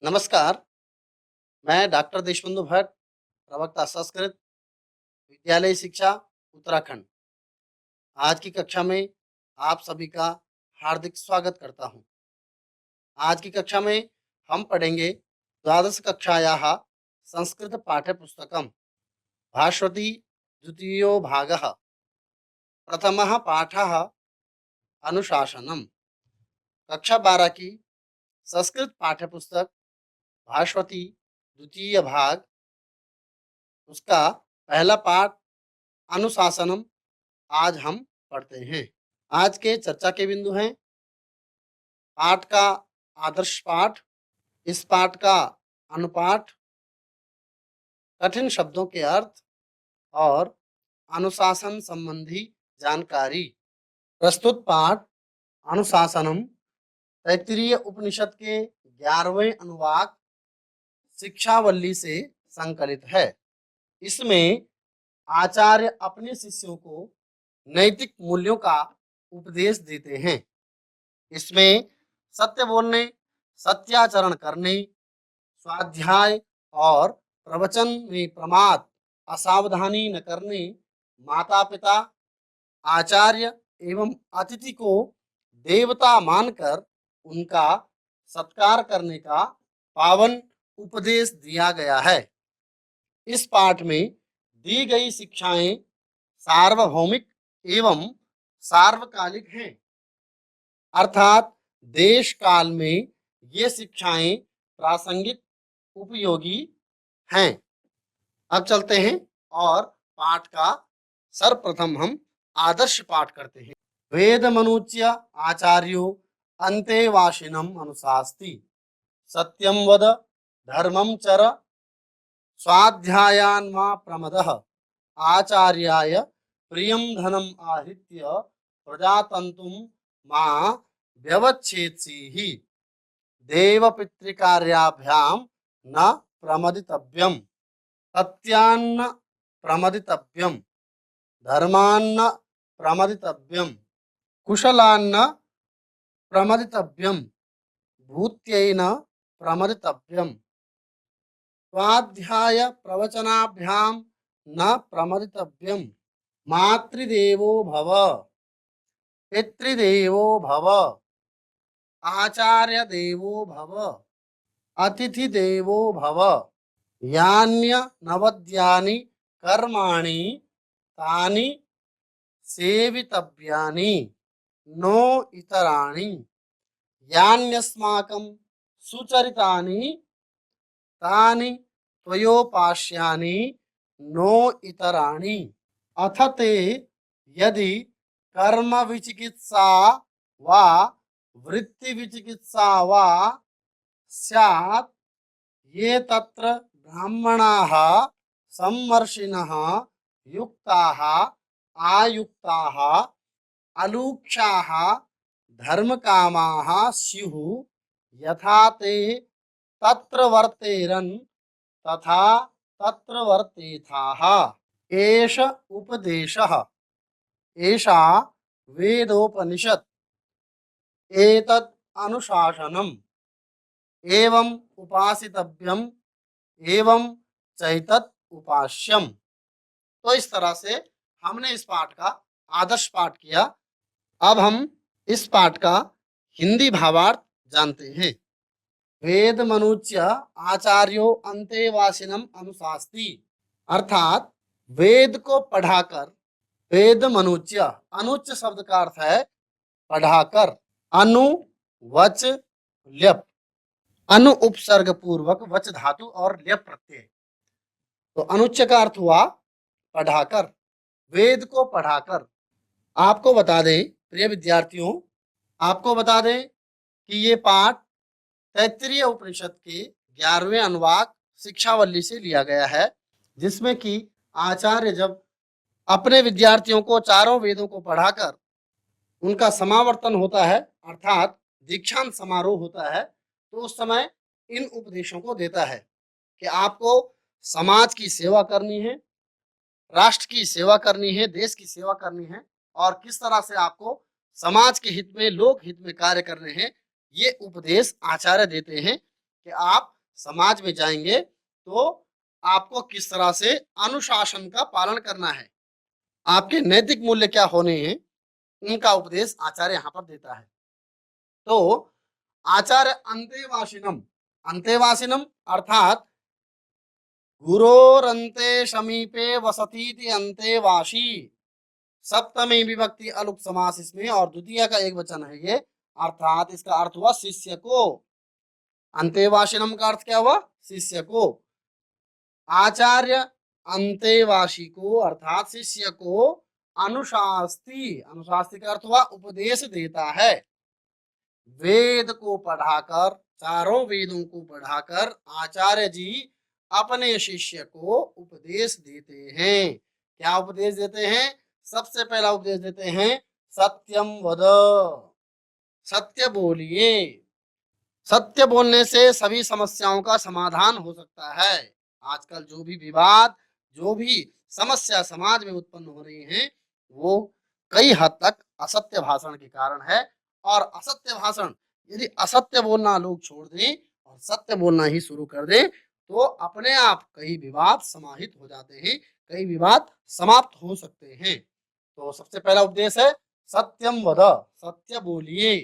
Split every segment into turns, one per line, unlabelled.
नमस्कार, मैं डॉक्टर देशबंधु भट्ट, प्रवक्ता संस्कृत, विद्यालय शिक्षा उत्तराखंड। आज की कक्षा में आप सभी का हार्दिक स्वागत करता हूं। आज की कक्षा में हम पढ़ेंगे द्वादश कक्षायाः संस्कृत पाठ्यपुस्तकं भास्वती द्वितीयो भागः प्रथमः पाठः अनुशासनम्। कक्षा 12 की संस्कृत पाठ्यपुस्तक भास्वती द्वितीय भाग उसका पहला पाठ अनुशासनम आज हम पढ़ते हैं। आज के चर्चा के बिंदु हैं पाठ का आदर्श पाठ, इस पाठ का अनुपाठ, कठिन शब्दों के अर्थ और अनुशासन संबंधी जानकारी। प्रस्तुत पाठ अनुशासनम तैत्तिरीय उपनिषद के 11वें अनुवाक शिक्षावल्ली से संकलित है। इसमें आचार्य अपने शिष्यों को नैतिक मूल्यों का उपदेश देते हैं। इसमें सत्य बोलने, सत्याचरण करने, स्वाध्याय और प्रवचन में प्रमाद, असावधानी न करने, माता पिता, आचार्य एवं अतिथि को देवता मानकर उनका सत्कार करने का पावन उपदेश दिया गया है। इस पाठ में दी गई शिक्षाएं सार्वभौमिक एवं सार्वकालिक हैं, अर्थात देश काल में ये शिक्षाएं प्रासंगिक उपयोगी हैं। अब चलते हैं और पाठ का सर्वप्रथम हम आदर्श पाठ करते हैं। वेद मनुच्य आचार्यो अंतेवासिनम अनुशास्ति, सत्यम वद धर्मम चर, स्वाध्यायान् मा प्रमदः, आचार्याय प्रियं धनम आहृत्य प्रजातंतुम मा व्यवच्छेत्सीहि, देवपितृकार्याभ्याम न प्रमदितव्यम, सत्यान्न प्रमदितव्यम, धर्मान्न प्रमदितव्यम, कुशलान्न प्रमदितव्यम, भूत्यैन प्रमदितव्यम, स्वाध्याय प्रवचनाभ्याम न प्रमदितव्यम, मातृदेवो भव, पितृदेवो भव, आचार्य देवो भव, अतिथि देवो भव, यान्य नवद्यानि कर्माणि तानि सेवितव्यानि, नो इतराणि, यान्यस्माकं सुचरितानि तानि त्वयोपास्यानि, नो इतराणि। अथ ते यदि कर्म विचिकित्सा वा वृत्ति विचिकित्सा वा स्यात्, ये तत्र ब्राह्मणाः सम्मर्षिणः युक्ताः आयुक्ताः अलूक्षाः धर्मकामाः स्युः, यथा ते तत्र वर्तेरन् तथा तत्र वर्तेथाः। एष उपदेशः, एषा वेदोपनिषत्, एतत् अनुशासनम्, एवं उपासितव्यम, एवं चैतत् उपास्यम। तो इस तरह से हमने इस पाठ का आदर्श पाठ किया। अब हम इस पाठ का हिंदी भावार्थ जानते हैं। वेद मनुच्य आचार्यो अंतेवासिनम अनुशास्ति, अर्थात वेद को पढ़ाकर, वेद मनुच्य, अनुच्य शब्द का अर्थ है पढ़ाकर, अनु वच ल्यप, अनु उपसर्ग पूर्वक वच धातु और ल्यप प्रत्यय, तो अनुच्य का अर्थ हुआ पढ़ाकर, वेद को पढ़ाकर। आपको बता दें प्रिय विद्यार्थियों, आपको बता दें कि ये पाठ तैत्तिरीय उपनिषद के 11वें अनुवाक शिक्षावल्ली से लिया गया है, जिसमें कि आचार्य जब अपने विद्यार्थियों को चारों वेदों को पढ़ाकर उनका समावर्तन होता है, अर्थात दीक्षांत समारोह होता है, तो उस समय इन उपदेशों को देता है कि आपको समाज की सेवा करनी है, राष्ट्र की सेवा करनी है, देश की सेवा करनी है, और किस तरह से आपको समाज के हित में, लोक हित में कार्य करने हैं, ये उपदेश आचार्य देते हैं कि आप समाज में जाएंगे तो आपको किस तरह से अनुशासन का पालन करना है, आपके नैतिक मूल्य क्या होने हैं, उनका उपदेश आचार्य यहाँ पर देता है। तो आचार्य अंतेवासिनम, अंतेवासिनम अर्थात गुरोरंते समीपे वसतीति अंतेवासी, सप्तमी विभक्ति अलुक समास इसमें और द्वितीय का एक वचन है ये, अर्थात इसका अर्थ हुआ शिष्य को। अंतेवासिनम का अर्थ क्या हुआ? शिष्य को। आचार्य अंतेवासी को अर्थात शिष्य को अनुशास्ति, अनुशास्ति का अर्थ हुआ उपदेश देता है। वेद को पढ़ाकर, चारों वेदों को पढ़ाकर आचार्य जी अपने शिष्य को उपदेश देते हैं। क्या उपदेश देते हैं? सबसे पहला उपदेश देते हैं सत्यम वद, सत्य बोलिए। सत्य बोलने से सभी समस्याओं का समाधान हो सकता है। आजकल जो भी विवाद, जो भी समस्या समाज में उत्पन्न हो रही हैं, वो कई हद तक असत्य भाषण के कारण है। और असत्य भाषण, यदि असत्य बोलना लोग छोड़ दें और सत्य बोलना ही शुरू कर दें तो अपने आप कई विवाद समाहित हो जाते हैं, कई विवाद समाप्त हो सकते हैं। तो सबसे पहला उपदेश है सत्यम वद, सत्य बोलिए।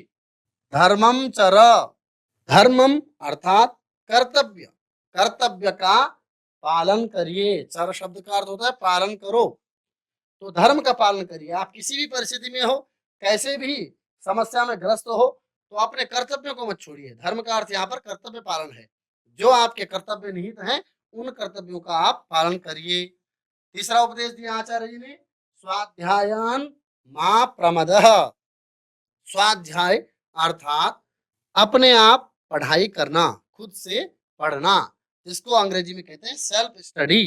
धर्मम चर, धर्मम अर्थात कर्तव्य, कर्तव्य का पालन करिए। चर शब्द का अर्थ होता है पालन करो, तो धर्म का पालन करिए। आप किसी भी परिस्थिति में हो, कैसे भी समस्या में ग्रस्त हो, तो अपने कर्तव्यों को मत छोड़िए। धर्म का अर्थ यहाँ पर कर्तव्य पालन है। जो आपके कर्तव्य निहित हैं उन कर्तव्यों का आप पालन करिए। तीसरा उपदेश दिया आचार्य जी ने, स्वाध्यायान मा प्रमदः, स्वाध्याय अर्थात अपने आप पढ़ाई करना, खुद से पढ़ना, जिसको अंग्रेजी में कहते हैं सेल्फ स्टडी।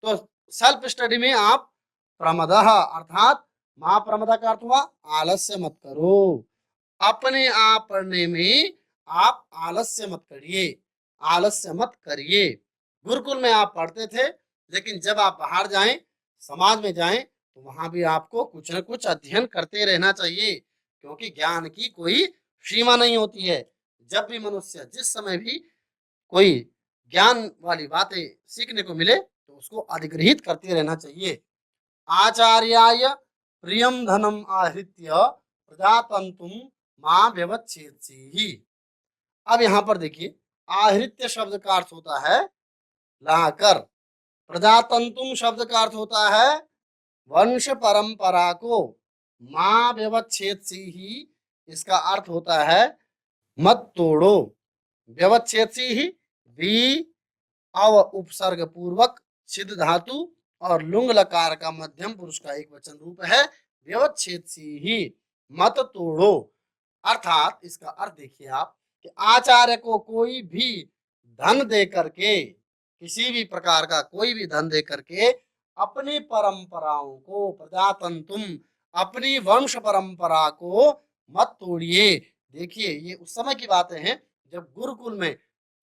तो सेल्फ स्टडी में आप प्रमदः अर्थात मा प्रमदा का अर्थ हुआ आलस्य मत करो। अपने आप पढ़ने में आप आलस्य मत करिए, आलस्य मत करिए। गुरुकुल में आप पढ़ते थे, लेकिन जब आप बाहर जाएं, समाज में जाएं, तो वहां भी आपको कुछ न कुछ अध्ययन करते रहना चाहिए, क्योंकि ज्ञान की कोई सीमा नहीं होती है। जब भी मनुष्य जिस समय भी कोई ज्ञान वाली बातें सीखने को मिले तो उसको अधिग्रहित करते रहना चाहिए। आचार्याय प्रियम धनम आहृत्य प्रजातंतुम मां व्यवच्छेदसी। अब यहाँ पर देखिए, आहृत्य शब्द का अर्थ होता है लाकर, प्रजातंतुम शब्द का अर्थ होता है वंश परंपरा को, मां व्यवच्छेदसी ही इसका अर्थ होता है मत तोड़ो। व्यवच्छेदसी ही वी अव उपसर्ग पूर्वक सिद्ध धातु और लुंग लकार का मध्यम पुरुष का एक वचन रूप है व्यवच्छेदसी ही, मत तोड़ो। अर्थात इसका अर्थ देखिए आप कि आचार्य को कोई भी धन दे करके, किसी भी प्रकार का कोई भी धन दे करके अपनी परंपराओं को, प्रजातंतुम अपनी वंश परंपरा को मत तोड़िए। देखिए ये उस समय की बातें हैं जब गुरुकुल में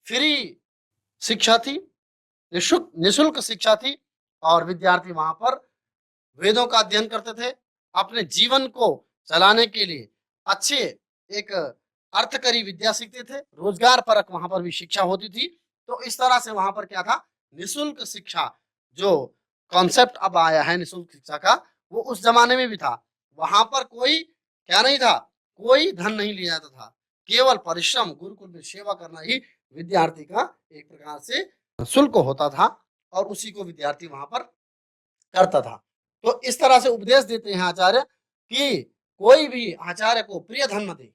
फ्री शिक्षा थी, निशुल्क शिक्षा थी और विद्यार्थी वहां पर वेदों का अध्ययन करते थे। अपने जीवन को चलाने के लिए अच्छे एक अर्थकरी विद्या सीखते थे, रोजगार परक वहां पर भी शिक्षा होती थी। तो इस तरह से वहां पर क्या था, निशुल्क शिक्षा, जो कॉन्सेप्ट अब आया है निशुल्क शिक्षा का, वो उस जमाने में भी था। वहां पर कोई क्या नहीं था, कोई धन नहीं लिया जाता था, केवल परिश्रम, गुरुकुल में सेवा करना ही विद्यार्थी का एक प्रकार से शुल्क होता था और उसी को विद्यार्थी वहां पर करता था। तो इस तरह से उपदेश देते हैं आचार्य कि कोई भी आचार्य को प्रिय धन न दे।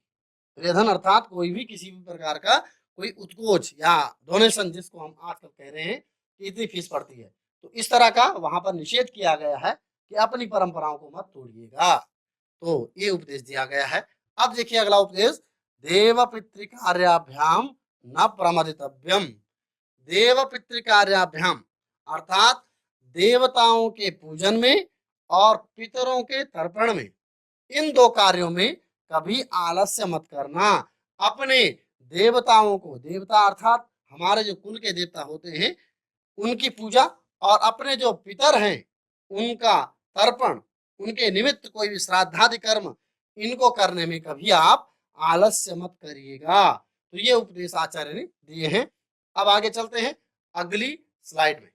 प्रिय धन अर्थात कोई भी किसी भी प्रकार का कोई उत्कोच या डोनेशन, जिसको हम आजकल कह रहे हैं कि इतनी फीस पड़ती है, तो इस तरह का वहां पर निषेध किया गया है कि अपनी परंपराओं को मत तोड़िएगा। तो ये उपदेश दिया गया है। अब देखिए अगला उपदेश, देव पितृकार्याभ्याम न प्रमदितव्यम। देव पितृकार्याभ्याम अर्थात देवताओं के पूजन में और पितरों के तर्पण में, इन दो कार्यों में कभी आलस्य मत करना। अपने देवताओं को, देवता अर्थात हमारे जो कुल के देवता होते हैं, उनकी पूजा और अपने जो पितर हैं उनका तर्पण, उनके निमित्त कोई भी श्राद्धादि कर्म, इनको करने में कभी आप आलस्य मत करिएगा। तो ये उपदेश आचार्य ने दिए हैं। अब आगे चलते हैं अगली स्लाइड में।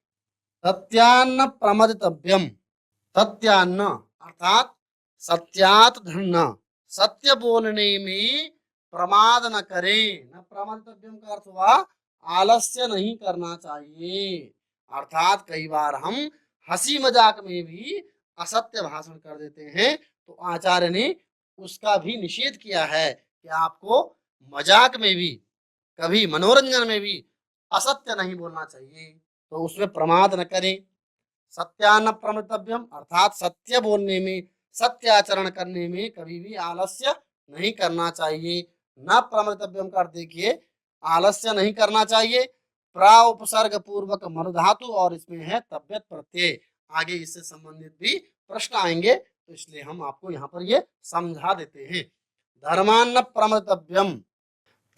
सत्यान्न प्रमदितव्यम, सत्यान्न अर्थात सत्यात धरना, सत्य बोलने में प्रमाद न करें। न प्रमदितव्यम का अर्थ हुआ आलस्य नहीं करना चाहिए, अर्थात कई बार हम हंसी मजाक में भी असत्य भाषण कर देते हैं, तो आचार्य ने उसका भी निषेध किया है कि आपको मजाक में भी, कभी मनोरंजन में भी असत्य नहीं बोलना चाहिए, तो उसमें प्रमाद न करें। सत्यान्न प्रमतव्यम अर्थात सत्य बोलने में, सत्य आचरण करने में कभी भी आलस्य नहीं करना चाहिए। न प्रमतव्यम का अर्थ देखिए, आलस्य नहीं करना चाहिए, प्रा उपसर्ग पूर्वक मरुधातु और इसमें है तब्यत प्रत्यय। आगे इससे संबंधित भी प्रश्न आएंगे, तो इसलिए हम आपको यहाँ पर ये समझा देते हैं। धर्मान्न प्रमतव्यम,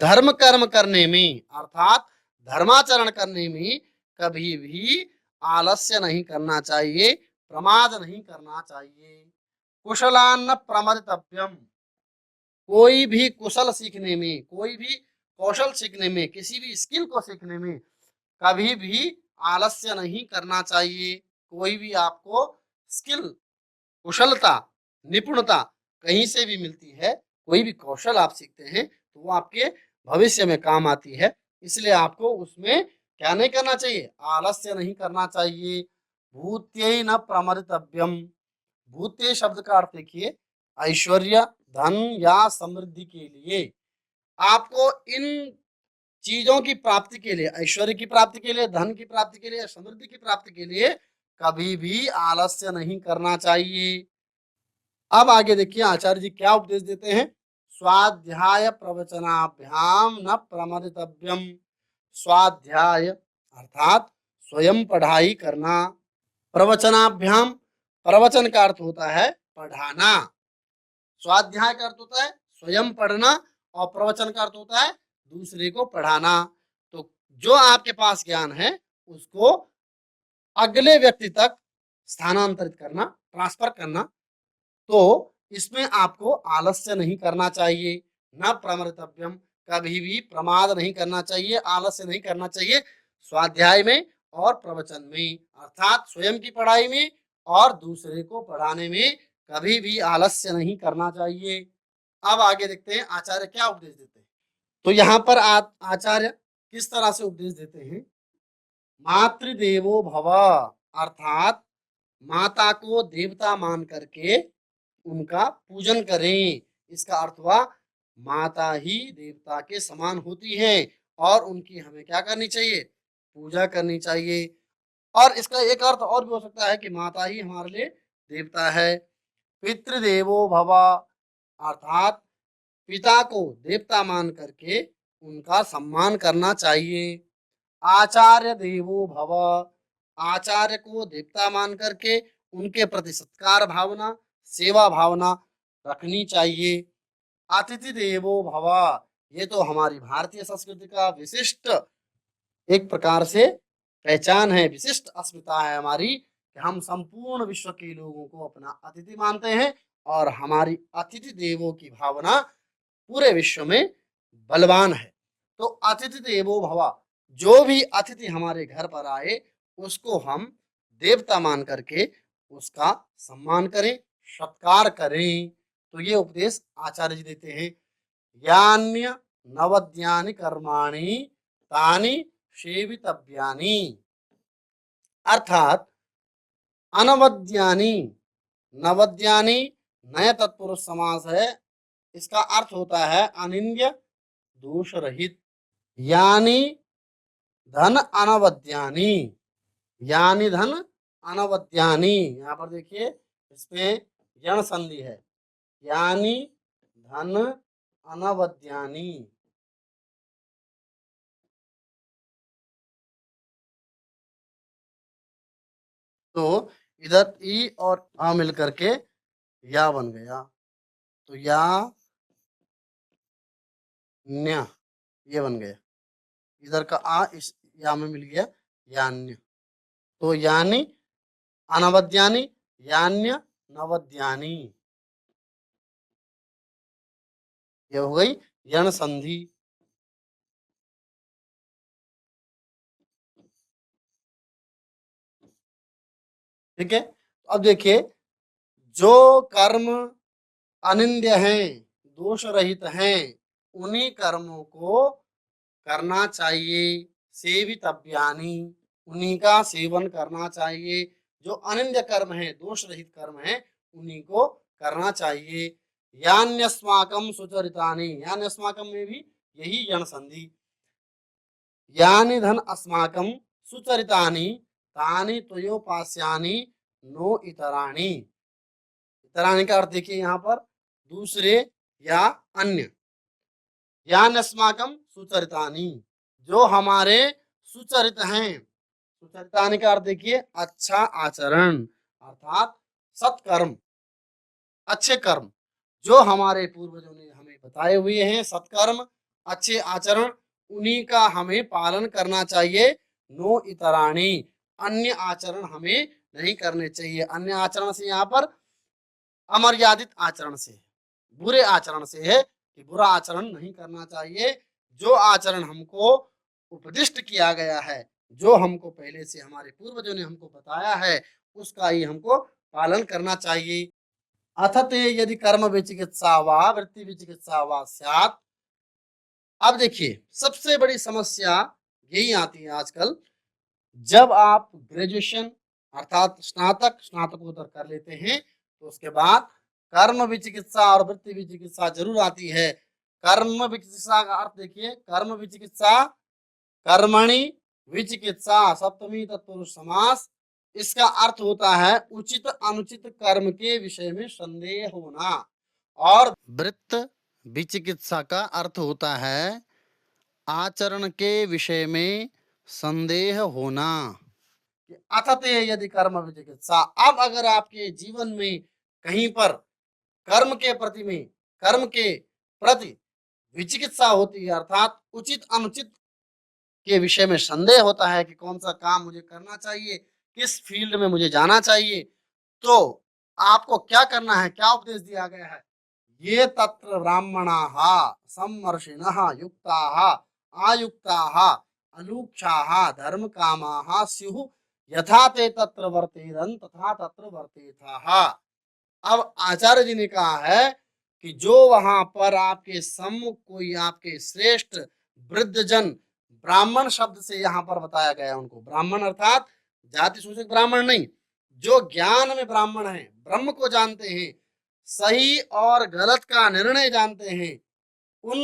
धर्म कर्म करने में अर्थात धर्माचरण करने में कभी भी आलस्य नहीं करना चाहिए, प्रमाद नहीं करना चाहिए। कुशलान्न प्रमदितव्यम, कोई भी कुशल सीखने में, कोई भी कौशल सीखने में, किसी भी स्किल को सीखने में कभी भी आलस्य नहीं करना चाहिए। कोई भी आपको स्किल, कुशलता, निपुणता कहीं से भी मिलती है, कोई भी कौशल आप सीखते हैं तो वो आपके भविष्य में काम आती है, इसलिए आपको उसमें क्या नहीं करना चाहिए, आलस्य नहीं करना चाहिए। भूत्यै न प्रमदितव्यम, भूत्य शब्द का अर्थ देखिए ऐश्वर्य, धन या समृद्धि के लिए, आपको इन चीजों की प्राप्ति के लिए, ऐश्वर्य की प्राप्ति के लिए, धन की प्राप्ति के लिए, समृद्धि की प्राप्ति के लिए कभी भी आलस्य नहीं करना चाहिए। अब आगे देखिए आचार्य जी क्या उपदेश देते हैं। स्वाध्याय प्रवचनाभ्याम न प्रमदितव्यम, स्वाध्याय अर्थात स्वयं पढ़ाई करना, प्रवचनाभ्याम, प्रवचन का अर्थ होता है पढ़ाना, स्वाध्याय का अर्थ होता है स्वयं पढ़ना और प्रवचन का अर्थ होता है दूसरे को पढ़ाना। तो जो आपके पास ज्ञान है उसको अगले व्यक्ति तक स्थानांतरित करना, ट्रांसफर करना, तो इसमें आपको आलस्य नहीं करना चाहिए। न प्रमदितव्यम, कभी भी प्रमाद नहीं करना चाहिए, आलस्य नहीं करना चाहिए स्वाध्याय में और प्रवचन में, अर्थात स्वयं की पढ़ाई में और दूसरे को पढ़ाने में कभी भी आलस्य नहीं करना चाहिए। अब आगे देखते हैं आचार्य क्या उपदेश देते हैं। तो यहाँ पर आचार्य किस तरह से उपदेश देते हैं। मातृदेवो भव, अर्थात माता को देवता मान करके उनका पूजन करें। इसका अर्थ हुआ माता ही देवता के समान होती हैं और उनकी हमें क्या करनी चाहिए, पूजा करनी चाहिए। और इसका एक अर्थ और भी हो सकता है कि माता ही हमारे लिए देवता है। पितृदेवो भव, अर्थात पिता को देवता मान करके उनका सम्मान करना चाहिए। आचार्य देवो भव, आचार्य को देवता मान करके उनके प्रति सत्कार भावना, सेवा भावना रखनी चाहिए। अतिथि देवो भव, ये तो हमारी भारतीय संस्कृति का विशिष्ट एक प्रकार से पहचान है, विशिष्ट अस्मिता है हमारी कि हम संपूर्ण विश्व के लोगों को अपना अतिथि मानते हैं और हमारी अतिथि देवों की भावना पूरे विश्व में बलवान है। तो अतिथि देवो भव, जो भी अतिथि हमारे घर पर आए उसको हम देवता मान करके उसका सम्मान करें, सत्कार करें। तो ये उपदेश आचार्य जी देते हैं। यान्य नवद्यानि कर्माणि तानि सेवितव्यानि, अर्थात अनवद्यानि, नवद्यानि नया तत्पुरुष समास है, इसका अर्थ होता है अनिंद्य, दोष रहित। यानी धन अनवद्यानि, यानी धन अनवद्यानि, यहाँ पर देखिए इसमें यण संधि है, यानी धन अनवद्यानि। तो इधर ई और आ मिल करके या बन गया, तो या न्य ये बन गया, इधर का आ इस या में मिल गया यान्य, तो यानी अनवद्यानि, यान्य नवद्यानि, ये हो गई यण संधि। ठीक है। तो अब देखिए, जो कर्म अनिंद्य हैं, दोष रहित हैं, उन्हीं कर्मों को करना चाहिए। सेवितव्यानि, उन्हीं का सेवन करना चाहिए। जो अनिंद्य कर्म है, दोष रहित कर्म है, उन्हीं को करना चाहिए। यान्यस्माकं सुचरितानि, यान्यस्माकं में भी यही यण संधि। यानि धन अस्माकं सुचरितानि तानि त्वयोपास्यानि नो इतराणि। इतराणि का अर्थ देखिए यहाँ पर दूसरे या अन्य। यान अस्माकं सुचरितानि, जो हमारे सुचरित हैं। सुचरितानि का अर्थ देखिए अच्छा आचरण, अर्थात सत्कर्म, अच्छे कर्म, जो हमारे पूर्वजों ने हमें बताए हुए हैं, सत्कर्म, अच्छे आचरण, उन्हीं का हमें पालन करना चाहिए। नो इतराणी, अन्य आचरण हमें नहीं करने चाहिए। अन्य आचरण से यहाँ पर अमर्यादित आचरण से, बुरे आचरण से है कि बुरा आचरण नहीं करना चाहिए। जो आचरण हमको उपदिष्ट किया गया है, जो हमको पहले से हमारे पूर्वजों ने हमको बताया है, उसका ही हमको पालन करना चाहिए। अथ ते यदि कर्म विचिकित्सा वा वृत्ति विचिकित्सा वा स्यात्। अब देखिए, सबसे बड़ी समस्या यही आती है आजकल, जब आप ग्रेजुएशन अर्थात स्नातक स्नातकोत्तर कर लेते हैं, तो उसके बाद कर्म विचिकित्सा और वृत्ति विचिकित्सा जरूर आती है। कर्म विचिकित्सा का अर्थ देखिए, कर्म विचिकित्सा, कर्मणि विचिकित्सा, सप्तमी तत्पुरुष समास। इसका अर्थ होता है उचित अनुचित कर्म के विषय में संदेह होना। और वृत्त विचिकित्सा का अर्थ होता है आचरण के विषय में संदेह होना। अथते यदि कर्म विचिकित्सा, अब अगर आपके जीवन में कहीं पर कर्म के प्रति में, कर्म के प्रति विचिकित्सा होती है, अर्थात उचित अनुचित के विषय में संदेह होता है कि कौन सा काम मुझे करना चाहिए, किस फील्ड में मुझे जाना चाहिए, तो आपको क्या करना है, क्या उपदेश दिया गया है। ये तत्र ब्राह्मणाः सम्मर्षिणः युक्ताः आयुक्ताः अलूक्षाः धर्म कामाः स्युः यथा ते तत्र वर्तेरन् तथा तत्र वर्तेथाः। अब आचार्य जी ने कहा है कि जो वहां पर आपके सम्मुख कोई आपके श्रेष्ठ वृद्धजन, ब्राह्मण शब्द से यहाँ पर बताया गया उनको, ब्राह्मण अर्थात जाति सूचक ब्राह्मण नहीं, जो ज्ञान में ब्राह्मण है, ब्रह्म को जानते हैं, सही और गलत का निर्णय जानते हैं, उन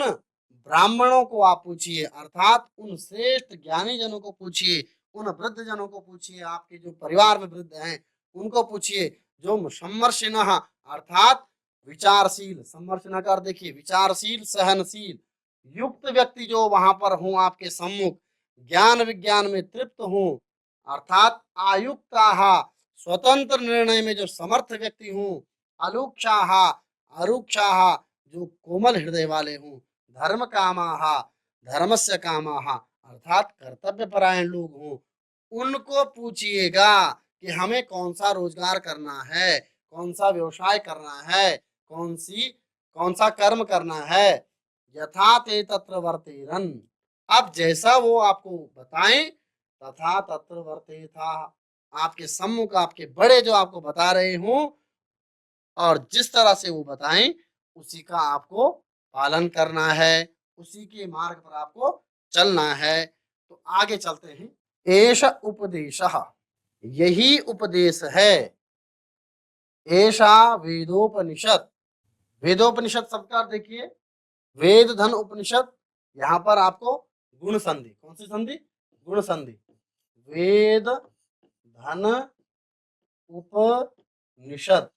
ब्राह्मणों को आप पूछिए, अर्थात उन श्रेष्ठ ज्ञानी जनों को पूछिए, उन वृद्ध जनों को पूछिए, आपके जो परिवार में वृद्ध हैं उनको पूछिए, जो सम्मर्षिणः अर्थात विचारशील, सम्मर्षिणः का अर्थ देखिए विचारशील, सहनशील, युक्त व्यक्ति जो वहां पर हों आपके सम्मुख, ज्ञान विज्ञान में तृप्त हों, अर्थात आयुक्ताः, स्वतंत्र निर्णय में जो समर्थ व्यक्ति हों, अलूक्षाः, अरूक्षाः, जो कोमल हृदय वाले हों, धर्म कामाः, धर्मस्य कामाः, अर्थात कर्तव्य परायण लोग हों, उनको पूछिएगा कि हमें कौन सा रोजगार करना है, कौन सा व्यवसाय करना है, कौन सा कर्म करना है। यथा ते तत्र वर्तेरन्, अब जैसा वो आपको बताएं, तथा तत्र वर्तेथा, आपके सम्मुख आपके बड़े जो आपको बता रहे हों और जिस तरह से वो बताएं उसी का आपको पालन करना है, उसी के मार्ग पर आपको चलना है। तो आगे चलते हैं। एष उपदेशः, यही उपदेश है। एषा वेदोपनिषद, वेदोपनिषद सबका देखिए, वेद धन उपनिषद, यहाँ पर आपको गुण संधि, कौन सी संधि, गुण संधि, वेद धन उपनिषद।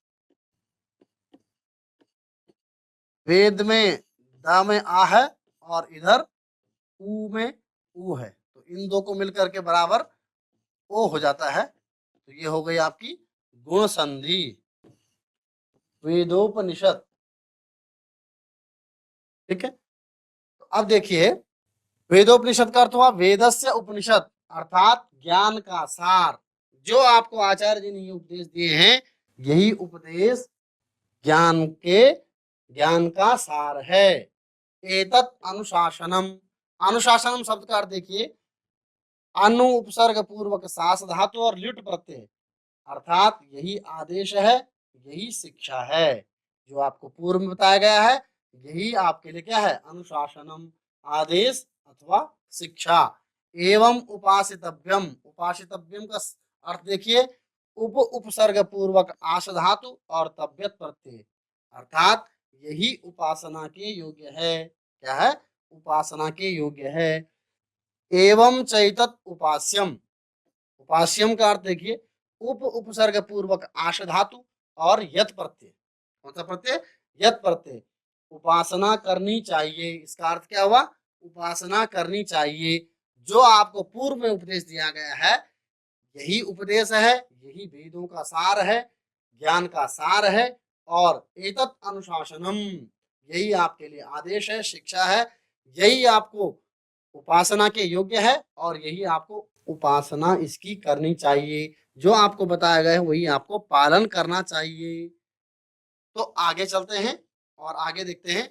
वेद में द में आ है और इधर ऊ में ऊ है, तो इन दो को मिलकर के बराबर ओ हो जाता है, तो ये हो गई आपकी गुण संधि। वेदोपनिषद, ठीक है। तो अब देखिए, वेदोपनिषद का अर्थ हुआ वेदस्य उपनिषद, अर्थात ज्ञान का सार। जो आपको आचार्य जी ने ये उपदेश दिए हैं, यही उपदेश ज्ञान का सार है। एतत् अनुशासनम, अनुशासनम शब्द का अर्थ देखिए, अनु उपसर्ग पूर्वक सास धातु और ल्युट प्रत्यय, अर्थात यही आदेश है, यही शिक्षा है। जो आपको पूर्व में बताया गया है यही आपके लिए क्या है, अनुशासनम, आदेश अथवा शिक्षा। एवं उपासितव्यम, उपासितव्यम का अर्थ देखिए, उपसर्ग पूर्वक आश धातु और तव्यत प्रत्यय, अर्थात यही उपासना के योग्य है। क्या है, उपासना के योग्य है। एवं चैतत उपास्यम, उपास्यम का अर्थ देखिए, उपसर्ग पूर्वक आश धातु और यत प्रत्यय। कौन सा प्रत्यय, यत प्रत्यय। उपासना करनी चाहिए, इसका अर्थ क्या हुआ, उपासना करनी चाहिए। जो आपको पूर्व में उपदेश दिया गया है यही उपदेश है, यही वेदों का सार है, ज्ञान का सार है। और एतत् अनुशासनम, यही आपके लिए आदेश है, शिक्षा है, यही आपको उपासना के योग्य है और यही आपको उपासना इसकी करनी चाहिए। जो आपको बताया गया है वही आपको पालन करना चाहिए। तो आगे चलते हैं और आगे देखते हैं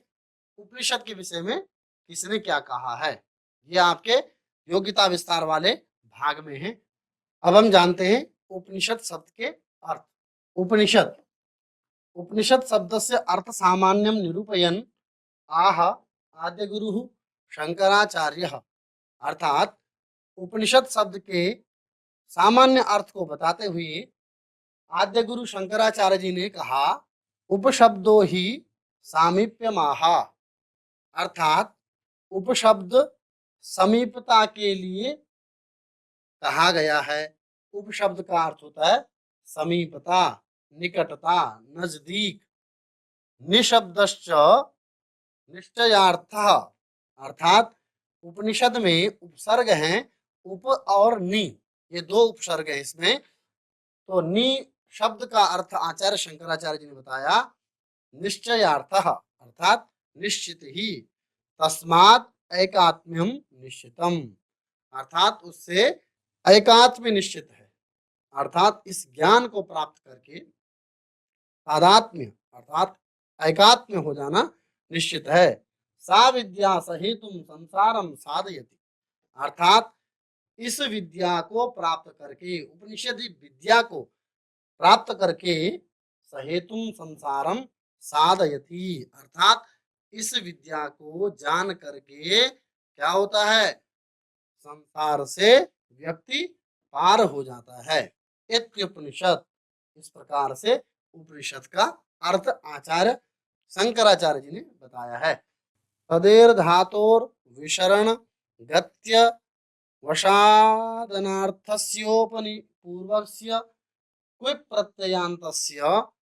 उपनिषद के विषय में किसने क्या कहा है। ये आपके योग्यता विस्तार वाले भाग में है। अब हम जानते हैं उपनिषद शब्द के अर्थ। उपनिषद, उपनिषद शब्द से अर्थ सामान्यम निरूपयन आह आद्य गुरु शंकराचार्य, अर्थात उपनिषद शब्द के सामान्य अर्थ को बताते हुए आद्य गुरु शंकराचार्य जी ने कहा, उपशब्दो ही सामीप्यमाहा, अर्थात उपशब्द समीपता के लिए कहा गया है। उपशब्द का अर्थ होता है समीपता, निकटता, नजदीक। निशब्दश्च निश्चयार्थ, अर्थात उपनिषद में उपसर्ग हैं उप और नि, ये दो उपसर्ग हैं इसमें। तो नि शब्द का अर्थ आचार्य शंकराचार्य जी ने बताया निश्चयार्थ, अर्थात निश्चित ही। तस्मात् एकात्म्यम निश्चितम, अर्थात उससे एकात्म निश्चित है, अर्थात इस ज्ञान को प्राप्त करके तादात्म्य अर्थात एकात्म हो जाना निश्चित है। सा विद्या सहेतुम संसारम साधयति, अर्थात इस विद्या को प्राप्त करके, उपनिषद विद्या को प्राप्त करके सहेतुम संसारम साधयति, अर्थात इस विद्या को जान करके क्या होता है, संसार से व्यक्ति पार हो जाता है। इत्युपनिषद, इस प्रकार से उपनिषद का अर्थ आचार्य शंकराचार्य जी ने बताया है। तदेर धातोर विशरण गत्य वशादनार्थस्योपनि पूर्वस्य क्विप प्रत्ययान्तस्य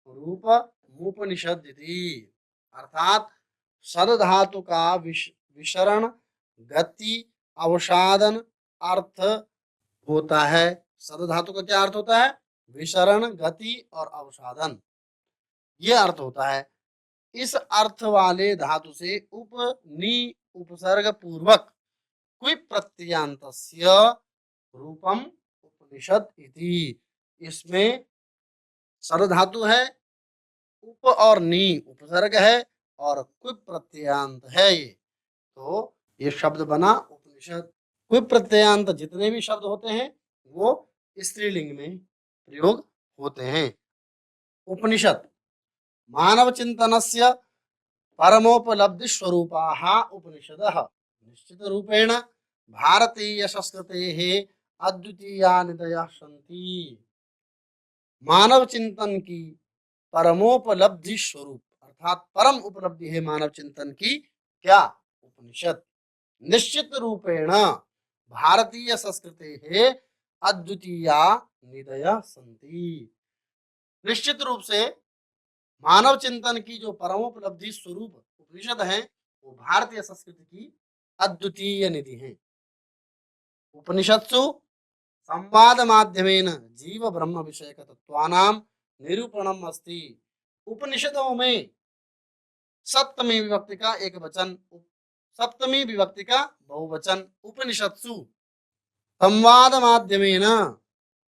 रूपमुपनिषदिति, अर्थात सद धातु का विशरण गति अवसादन अर्थ होता है। सद धातु का क्या अर्थ होता है, विशरण गति और अवसादन, ये अर्थ होता है। इस अर्थ वाले धातु से उप नि उपसर्ग पूर्वक क्विप प्रत्ययान्तस्य रूपम उपनिषद इति, इसमें सद धातु है, उप और नि उपसर्ग है और क्विप प्रत्ययांत है। ये तो ये शब्द बना उपनिषद। क्विप प्रत्ययांत जितने भी शब्द होते हैं वो स्त्रीलिंग में प्रयोग होते हैं। उपनिषद मानव चिंतनस्य परमोपलब्धि स्वरूपाः उपनिषदः निश्चित रूपेण भारतीय संस्कृतेः अद्वितीया निधयः सन्ति। मानव चिंतन की परमोपलब्धि स्वरूप, अर्थात परम उपलब्धि है मानव चिंतन की क्या, उपनिषद। निश्चित रूपेण भारतीय संस्कृतेः अद्वितीया निधयः सन्ति, निश्चित रूप से मानव चिंतन की जो परमोपलब्धि स्वरूप उपनिषद है वो भारतीय संस्कृति की अद्वितीय निधि है। उपनिषत्सु संवाद माध्यमेन जीव ब्रह्म विषयक तत्वानां निरूपणम अस्ति। उपनिषदों में सप्तमी विभक्ति का एक वचन, सप्तमी विभक्ति का बहुवचन। उपनिषत्सु संवाद माध्यमेन,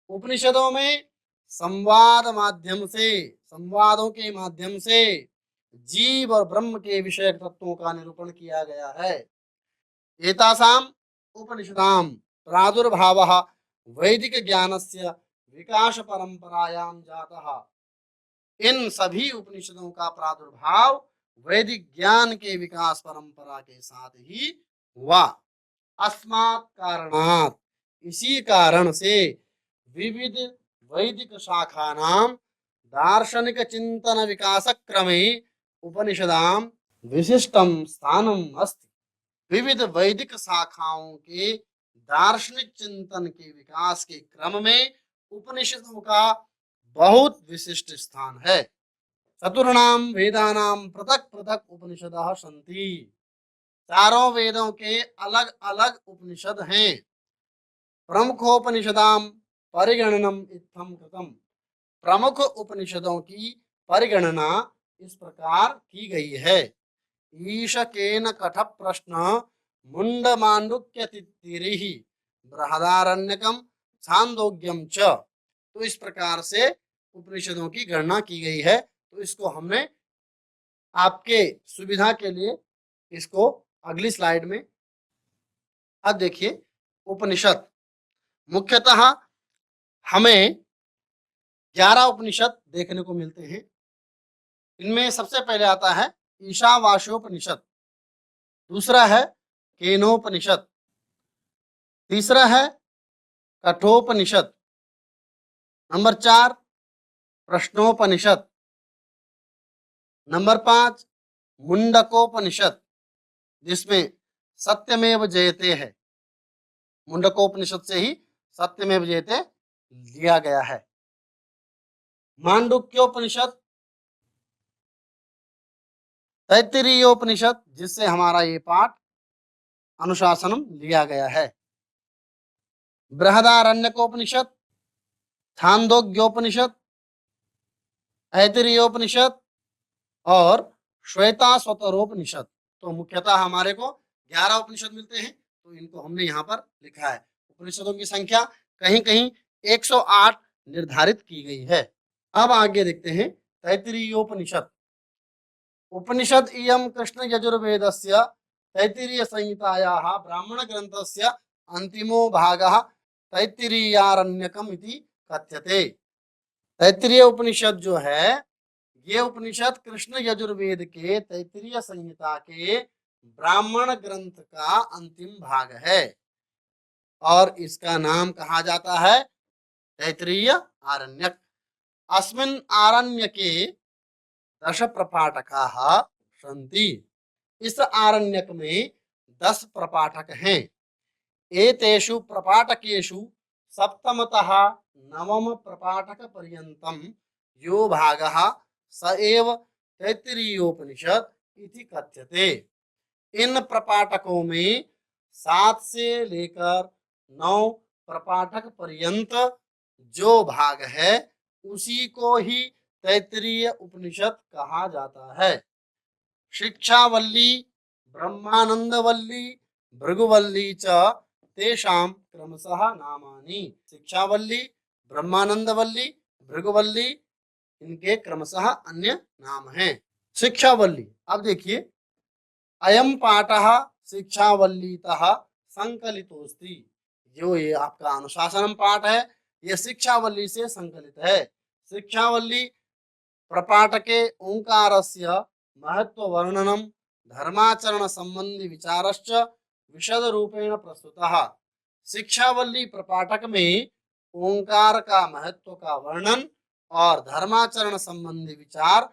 उपनिषदों में संवाद माध्यम से, संवादों के माध्यम से जीव और ब्रह्म के विषय तत्वों का निरूपण किया गया है। एतासाम उपनिषदाम प्रादुर्भावः वैदिक ज्ञानस्य विकास परंपरायाम जातः। इन सभी उपनिषदों का प्रादुर्भाव वैदिक ज्ञान के विकास परंपरा के साथ ही हुआ। अस्मात् कारणात्, इसी कारण से विविध वैदिक शाखानां दार्शनिक चिंतन विकास क्रमे उपनिषदां विशिष्टं स्थानम् अस्ति। विविध वैदिक शाखाओं के दार्शनिक चिंतन के विकास के क्रम में उपनिषदों का बहुत विशिष्ट स्थान है। चतुर्णाम वेदानां पृथक पृथक उपनिषदः सन्ति। चारों वेदों के अलग अलग उपनिषद हैं। प्रमुखोपनिषदां परिगणनम इत्थं कृतम। प्रमुख उपनिषदों की परिगणना इस प्रकार की गई है। ईशकेन कठ प्रश्न मुंड मांडुक्य तित्तिरिहि बृहदारण्यकम छांदोग्यम च। तो इस प्रकार से उपनिषदों की गणना की गई है। तो इसको हमने आपके सुविधा के लिए इसको अगली स्लाइड में। अब देखिए, उपनिषद मुख्यतः हमें 11 उपनिषद देखने को मिलते हैं। इनमें सबसे पहले आता है ईशावास्योपनिषद, दूसरा है केनोपनिषद, तीसरा है कठोपनिषद, नंबर 4 प्रश्नोपनिषद, नंबर 5 मुंडकोपनिषद जिसमें सत्यमेव जयते है। मुंडकोपनिषद से ही सत्यमेव जयते लिया गया है। मांडुक्योपनिषद, तैत्तिरीयोपनिषद जिससे हमारा ये पाठ अनुशासनम लिया गया है। बृहदारण्यकोपनिषद, छांदोग्योपनिषद, ऐतरेयोपनिषद और श्वेताश्वतरोपनिषद। तो मुख्यतः हमारे को 11 उपनिषद मिलते हैं। तो इनको हमने यहाँ पर लिखा है। उपनिषदों की संख्या कहीं कहीं 108 निर्धारित की गई है। अब आगे देखते हैं तैत्तिरीयोपनिषद। उपनिषद इयं कृष्ण यजुर्वेदस्य तैत्तिरीय संहितायाः ब्राह्मण ग्रंथस्य अंतिमो भागः तैत्तिरीयारण्यकम इति कथ्यते। तैत्तिरीय उपनिषद जो है, ये उपनिषद कृष्ण यजुर्वेद के तैत्तिरीय संहिता के ब्राह्मण ग्रंथ का अंतिम भाग है और इसका नाम कहा जाता है तैत्तिरीय आरण्यक। अस्मिन् आरण्यके 10 प्रपाठकाः सन्ति। इस आरण्यक में 10 प्रपाठक हैं। एतेषु प्रपाठकेषु सप्तमतः नवम प्रपाठक पर्यन्तं यो भागः स एव तैत्तिरीयोपनिषद इति कथ्यते। इन प्रपाठकों में 7 से लेकर 9 प्रपाठक पर्यंत जो भाग है उसी को ही तैत्तिरीय उपनिषद कहा जाता है। शिक्षावल्ली, ब्रह्मानंदवल्ली, भृगुवल्ली च तेषां क्रमशः नामानि। शिक्षावल्ली, ब्रह्मानंदवल्ली, भृगुवल्ली इनके क्रमशः अन्य नाम हैं। शिक्षावल्ली, अब देखिए, अयम पाठः शिक्षावल्लीतः संकलितोस्ति। जो ये आपका अनुशासनम पाठ है, ये शिक्षावल्ली से संकलित है। शिक्षावल्ली प्रपाठके ओंकारस्य महत्व वर्णनम धर्माचरण संबंधी विचारश्च विशद रूपेण प्रस्तुतः। शिक्षावल्ली प्रपाठक में ओंकार का महत्व का वर्णन और धर्माचरण संबंधी विचार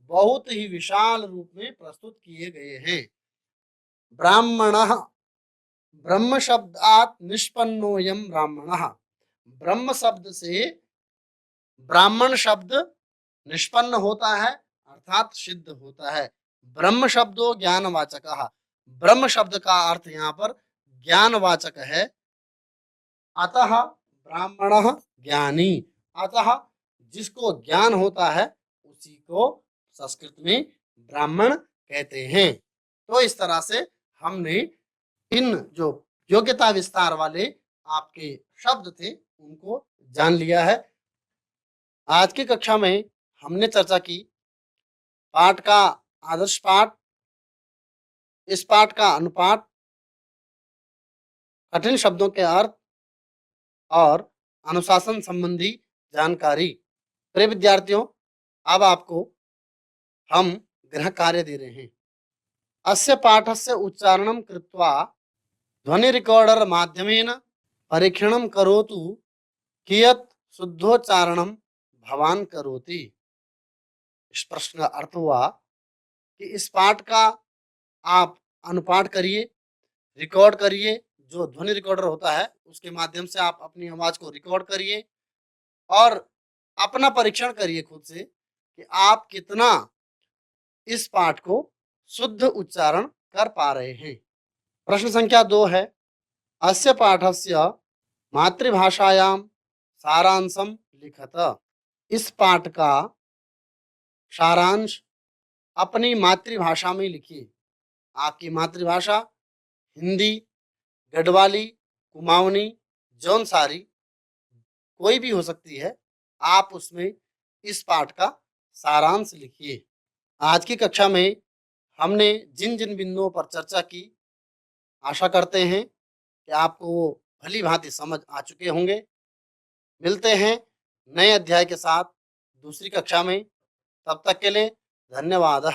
बहुत ही विशाल रूप में प्रस्तुत किए गए हैं। ब्राह्मणः, ब्रह्म शब्दात् निष्पन्नोयम ब्राह्मणः। ब्रह्म शब्द से ब्राह्मण शब्द निष्पन्न होता है अर्थात सिद्ध होता है। ब्रह्म शब्दो ज्ञानवाचकः। ब्रह्म शब्द का अर्थ यहाँ पर ज्ञानवाचक है। अतः ब्राह्मणः ज्ञानी। अतः जिसको ज्ञान होता है उसी को संस्कृत में ब्राह्मण कहते हैं। तो इस तरह से हमने इन जो योग्यता विस्तार वाले आपके शब्द थे उनको जान लिया है। आज की कक्षा में हमने चर्चा की पाठ का आदर्श पाठ, इस पाठ का अनुपाठ, कठिन शब्दों के अर्थ और अनुशासन संबंधी जानकारी। प्रिय विद्यार्थियों, अब आपको हम गृह कार्य दे रहे हैं। अस्य पाठस्य उच्चारणं कृत्वा ध्वनि रिकॉर्डर माध्यमेन परीक्षणं करोतु कियत् शुद्धोच्चारणं भवान करोति। इस प्रश्न का अर्थ हुआ कि इस पाठ का आप अनुपाठ करिए, रिकॉर्ड करिए। जो ध्वनि रिकॉर्डर होता है उसके माध्यम से आप अपनी आवाज को रिकॉर्ड करिए और अपना परीक्षण करिए खुद से कि आप कितना इस पाठ को शुद्ध उच्चारण कर पा रहे हैं। प्रश्न संख्या 2 है, अस्य पाठस्य मातृभाषायां सारांशम लिखत। इस पाठ का सारांश अपनी मातृभाषा में लिखिए। आपकी मातृभाषा हिंदी, गढ़वाली, कुमाऊनी, जौनसारी कोई भी हो सकती है। आप उसमें इस पाठ का सारांश लिखिए। आज की कक्षा में हमने जिन जिन बिंदुओं पर चर्चा की, आशा करते हैं कि आपको वो भली भांति समझ आ चुके होंगे। मिलते हैं नए अध्याय के साथ दूसरी कक्षा में। तब तक के लिए धन्यवाद।